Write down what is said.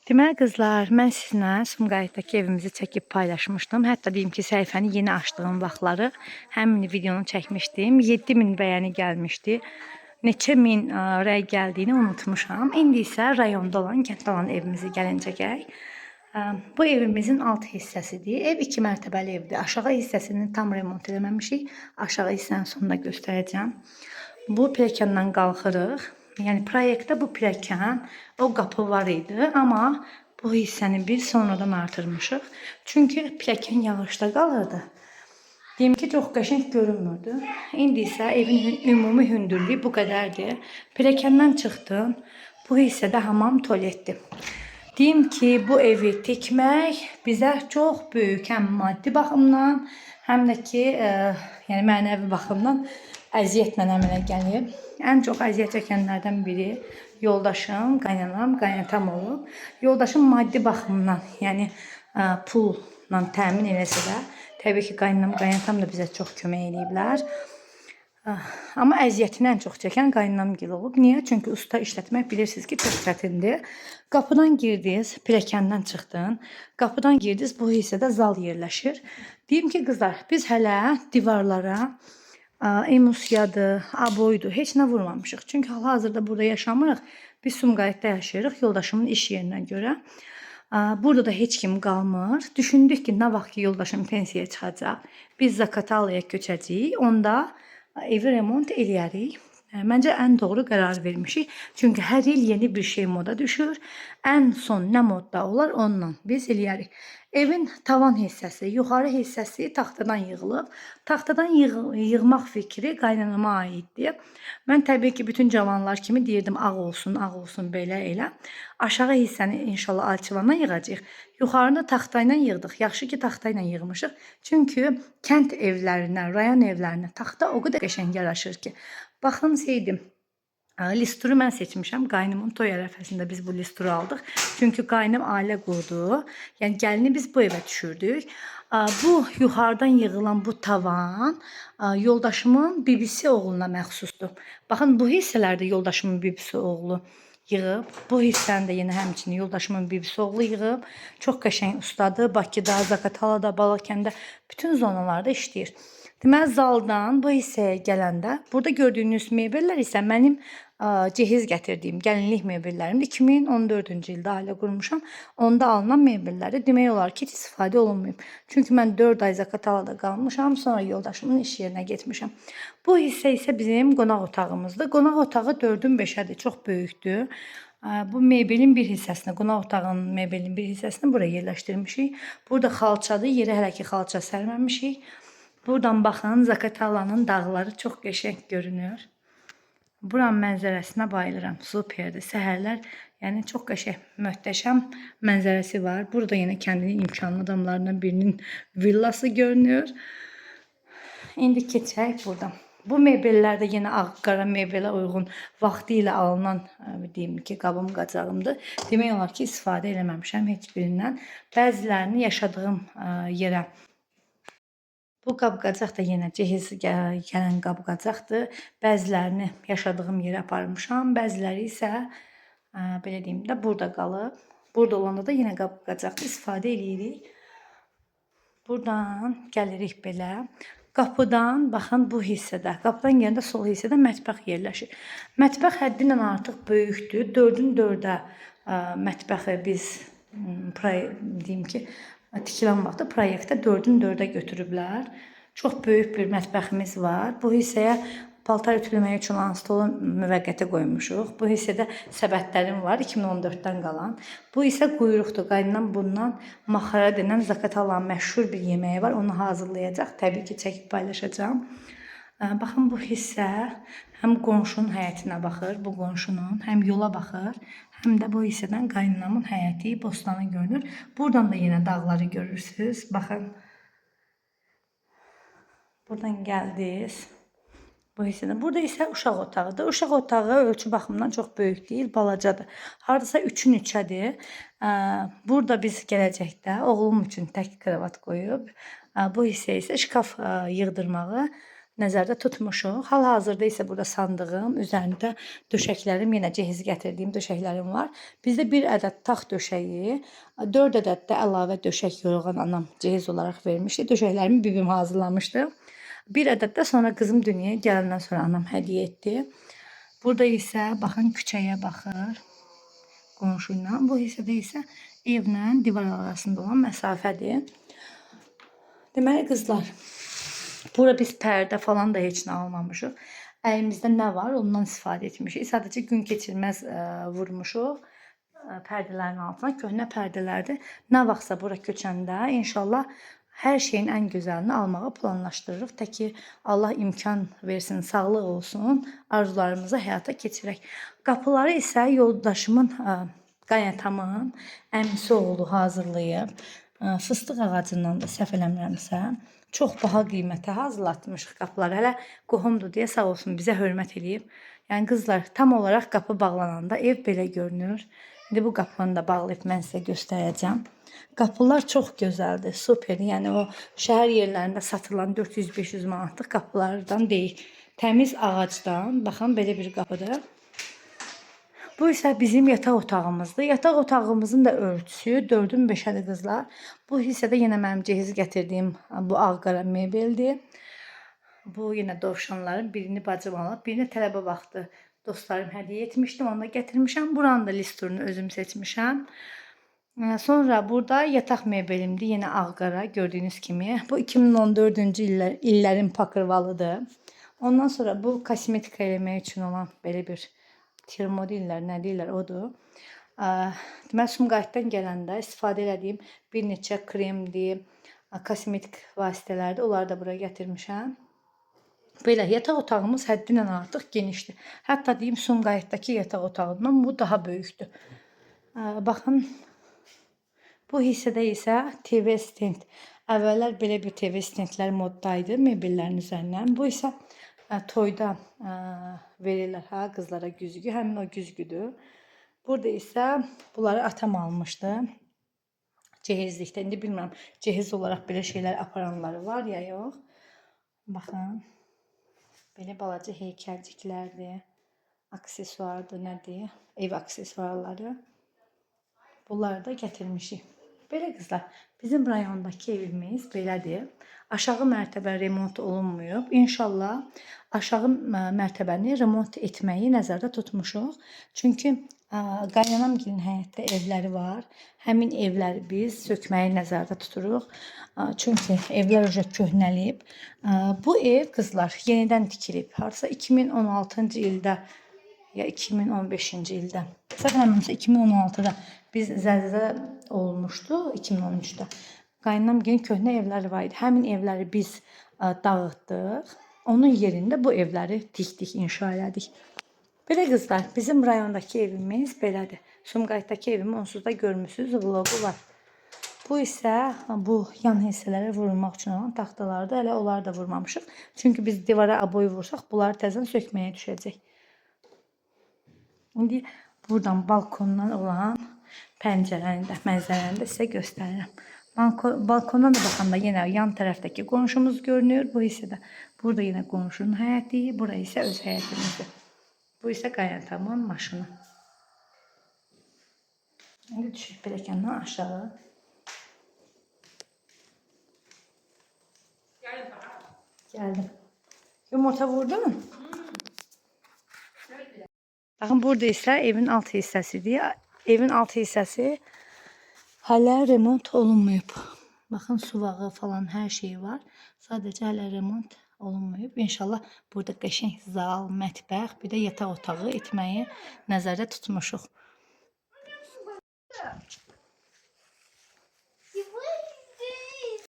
Deməli qızlar, mən sizinlə Sumqayıtdakı evimizi çəkib paylaşmışdım. Hətta deyim ki, səhifəni yeni açdığım vaxtları həmin videonu çəkmişdim. 7000 bəyəni gəlmişdi. Neçə min rəy gəldiyini unutmuşam. İndi isə rayonda olan, kənddə olan evimizi gəlincəkək. Bu evimizin alt hissəsidir. Ev 2 mərtəbəli evdir. Aşağı hissəsini tam remont eləməmişik. Aşağı hissəni sonunda göstərəcəm. Bu pilləkəndən qalxırıq. Yəni proyektdə bu pilləkən, o qapı var idi, amma bu hissəni biz sonradan artırmışıq. Çünki pilləkən yağışda qalırdı. Deyim ki, çox qəşəng görünmürdü. İndi isə evin ümumi hündürlüyü bu qədərdir. Pilləkəndən çıxdım. Bu hissədə hamam, tualetdir. Deyim ki, bu evi tikmək bizə çox böyük həm maddi baxımdan, həm də ki, yəni mənəvi baxımdan əziyyətlə əmələ gəlib. Ən çox əziyyət çəkənlərdən biri yoldaşım, qaynanam, qaynatam olub. Yoldaşım maddi baxımdan, yəni pulla təmin eləsə də, təbii ki, qaynanam, qaynatam da bizə çox kömək eləyiblər. Amma əziyyətini ən çox çəkən qaynanamgil olub. Niyə? Çünki usta işlətmək bilirsiniz ki, çox çətindir. Qapıdan girdiniz, pilləkəndən çıxdın. Qapıdan girdiniz, bu hissədə zal yerləşir. Deyim ki, qızlar, biz hələ divarlara emusiyadır, aboydur, heç nə vurmamışıq. Çünki hal-hazırda burada yaşamırıq. Biz Sumqayıtda yaşayırıq, yoldaşımın iş yerinə görə. Burada da heç kim qalmır. Düşündük ki, nə vaxt ki, yoldaşım pensiyaya çıxacaq, biz Zaqatalaya köçəcəyik, onda evi remont eləyərik. Məncə ən doğru qərar vermişik. Çünki hər il yeni bir şey moda düşür. Ən son nə modda olar ondan biz eləyərik. Evin tavan hissəsi, yuxarı hissəsi taxtadan yığılıb. Taxtadan yığmaq fikri qaynanama aiddir. Mən təbii ki, bütün cavanlar kimi deyirdim, ağ olsun, belə elə. Aşağı hissəni inşallah alçıvandan yığacağıq. Yuxarını taxtayla yığdıq. Yaxşı ki, taxtayla yığmışıq. Çünki kənd evlərinə, rayon evlərinə taxta o qədər qəşəng yaraşır ki. Baxın, listuru mən seçmişəm. Qaynımın toy ərəfəsində biz bu listuru aldıq. Çünki qaynım ailə qurdu. Yəni gəlini biz bu evə düşürdük. Bu yuxarıdan yığılan bu tavan yoldaşımın bibisi oğluna məxsusdur. Baxın, bu hissələrdə yoldaşımın bibisi oğlu yığıb. Bu hissəni də yenə həmçinin yoldaşımın bibisi oğlu yığıb. Çox qəşəng ustadır. Bakıda, Zaqatalada, Balakəndə bütün zonalarda işləyir. Deməli, zaldan bu hissəyə gələndə, burada gördüyünüz mebellər isə mənim cehiz gətirdiyim gəlinlik mebellərimdir. 2014-cü ildə ailə qurmuşam. Onda alınan mebelləri demək olar ki, istifadə olunmayıb. Çünki mən 4 ay Zaqatalada qalmışam, sonra yoldaşımın iş yerinə getmişəm. Bu hissə isə bizim qonaq otağımızdır. Qonaq otağı 4-ün 5-ədir, çox böyükdür. Bu mebelin bir hissəsini, qonaq otağının mebelin bir hissəsini buraya yerləşdirmişik. Burada xalçadır, yerə hələ ki xalça sərməmişik. Buradan baxın, Zaqatalanın dağları çox qəşəng görünür. Buranın mənzərəsinə bayılıram. Superdir. Səhərlər, yəni çox qəşəng, möhtəşəm mənzərəsi var. Burada yenə kəndinin imkanlı adamlarından birinin villası görünür. İndi keçək buradan. Bu mebellər də yenə ağ-qara mebelə uyğun vaxtı ilə alınan, deyim ki, qabım qacağımdır. Demək olar ki, istifadə eləməmişəm heç birindən. Bəzilərini yaşadığım yerə. Bu qab-qacaq da yenə cehiz gələn qab-qacaqdır. Bəzilərini yaşadığım yerə aparmışam, bəziləri isə belə deyim də burada qalıb. Burada olanda da yenə qab-qacaqdır, istifadə eləyirik. Buradan gəlirik belə. Qapıdan, baxın bu hissədə, qapıdan gələndə sol hissədə mətbəx yerləşir. Mətbəx həddindən artıq böyükdür. 4-ün 4-ə mətbəxi biz deyim ki, tikilən vaxtda proyektdə 4-ün 4-ə götürüblər. Çox böyük bir mətbəximiz var. Bu hissəyə paltar ütüləmək üçün olan stolu müvəqqəti qoymuşuq. Bu hissədə səbətlərim var, 2014-dən qalan. Bu isə quyruqdur. Qaynanam bundan maxara denən Zaqatalanın məşhur bir yeməyi var. Onu hazırlayacaq. Təbii ki, çəkib paylaşacağam. Baxın, bu hissə həm qonşunun həyətinə baxır, bu qonşunun, həm yola baxır, həm də bu hissədən qaynanamın həyəti, bostanı görünür. Buradan da yenə dağları görürsünüz. Baxın, buradan gəldiniz. Bu hissədən. Burada isə uşaq otağıdır. Uşaq otağı ölçü baxımından çox böyük deyil, balacadır. Hardasa 3-ün 3-ədir. Burada biz gələcəkdə oğlum üçün tək kravat qoyub, bu hissə isə şkaf yığdırmağı nəzərdə tutmuşuq. Hal-hazırda isə burada sandığım, üzərində döşəklərim, yenə cehiz gətirdiyim döşəklərim var. Bizdə bir ədəd taxt döşəyi, 4 ədəd də əlavə döşək yorğan anam cehiz olaraq vermişdi. Döşəklərimi bibim hazırlamışdı. Bir ədəd də sonra qızım dünyaya gələndən sonra anam hədiyyə etdi. Burada isə baxın küçəyə baxır qonşu ilə. Bu hissədə isə evlə divar arasında olan məsafədir. Deməli qızlar, bura biz pərdə falan da heç nə almamışıq. Əlimizdə nə var, ondan istifadə etmişik. Sadəcə gün keçirməz vurmuşuq pərdələrin altına. Köhnə pərdələrdir. Nə vaxtsa bura köçəndə inşallah hər şeyin ən gözəlini almağı planlaşdırırıq. Tək ki Allah imkan versin, sağlıq olsun, arzularımızı həyata keçirək. Qapıları isə yoldaşımın, qaynətamın əmisi oğlu hazırlayıb. Fıstıq ağacından da səhv eləmirəmsə, çox baha qiymətə hazırlatmışıq qapıları. Hələ qohumdur deyə sağ olsun bizə hörmət eləyib. Yəni qızlar, tam olaraq qapı bağlananda ev belə görünür. İndi bu qapını da bağlayıb mən sizə göstərəcəm. Qapılar çox gözəldir, super. Yəni o şəhər yerlərində satılan 400-500 manatlıq qapılardan deyil. Təmiz ağacdan, baxın belə bir qapıdır. Bu isə bizim yataq otağımızdır. Yataq otağımızın da ölçüsü 4-ün 5-ədir qızlar. Bu hissədə yenə mənim cehiz gətirdiyim bu ağ-qara mebeldir. Bu yenə dovşanların birini bacım alıb, birini tələbə vaxtı dostlarım hədiyyə etmişdim, onu da gətirmişəm. Buranın da listurunu özüm seçmişəm. Sonra burada yataq mebelimdir, yenə ağ-qara gördüyünüz kimi. Bu 2014-cü illərin pakırvalıdır. Ondan sonra bu kosmetika eləmək üçün olan belə bir termo deyirlər, nə deyirlər, odur. Deməli, Sumqayıtdan gələndə istifadə elədiyim bir neçə kremdir, kosmetik vasitələrdir. Onları da bura gətirmişəm. Belə yataq otağımız həddindən artıq genişdir. Hətta deyim Sumqayıtdakı yataq otağından bu daha böyükdür. Baxın, bu hissədə isə TV stend. Əvvəllər belə bir TV stendlər moddaydı mebellərin üzərindən. Bu isə toyda verirlər qızlara güzgü. Həmin o güzgüdür. Burada isə bunları atam almışdı. Cehizlikdə. İndi bilmirəm, cehiz olaraq belə şeylər aparanları var ya yox. Baxın. Belə balaca heykəlciklərdir. Aksesuardır, nədir? Ev aksesuarları. Bunları da gətirmişik. Belə qızlar, bizim rayondakı evimiz belədir. Aşağı mərtəbə remont olunmuyub. İnşallah aşağı mərtəbəni remont etməyi nəzərdə tutmuşuq. Çünki qaynanamgilin həyətdə evləri var. Həmin evləri biz sökməyi nəzərdə tuturuq. Çünki evlər уже köhnəlib. Bu ev qızlar yenidən tikilib. Harsa 2016-cı ildə ya 2015-ci ildə. Səfərlərimsə 2016-da biz zəlzələ olmuşdu 2013-də. Qaynanamgilin köhnə evləri var idi. Həmin evləri biz dağıtdıq. Onun yerində bu evləri tikdik, inşa elədik. Belə qızlar, bizim rayondakı evimiz belədir. Sumqayıtdakı evimi onsuz da görmüsünüz, vlogu var. Bu isə bu yan hissələrə vurulmaq üçün olan taxtalardır. Hələ onları da vurmamışıq. Çünki biz divara aboy vursaq, bunları təzən sökməyə düşəcək. İndi buradan balkondan olan pəncərəni də, mənzərəni də sizə göstərirəm. Balkondan da baxanda yenə yan tərəfdəki qonşumuz görünür. Bu hissədə burada yenə qonşunun həyəti, bura isə öz həyətimizdir. Bu isə qaynantamın maşını. İndi düşük pilləkəndən aşağı. Gəldim. Yumurta vurdun? Baxın, burada isə evin alt hissəsidir. Evin alt hissəsi hələ remont olunmayıb. Baxın, suvağı falan hər şey var. Sadəcə hələ remont olunmayıb. İnşallah burada qəşəng zal, mətbəx, bir də yataq otağı etməyi nəzərdə tutmuşuq.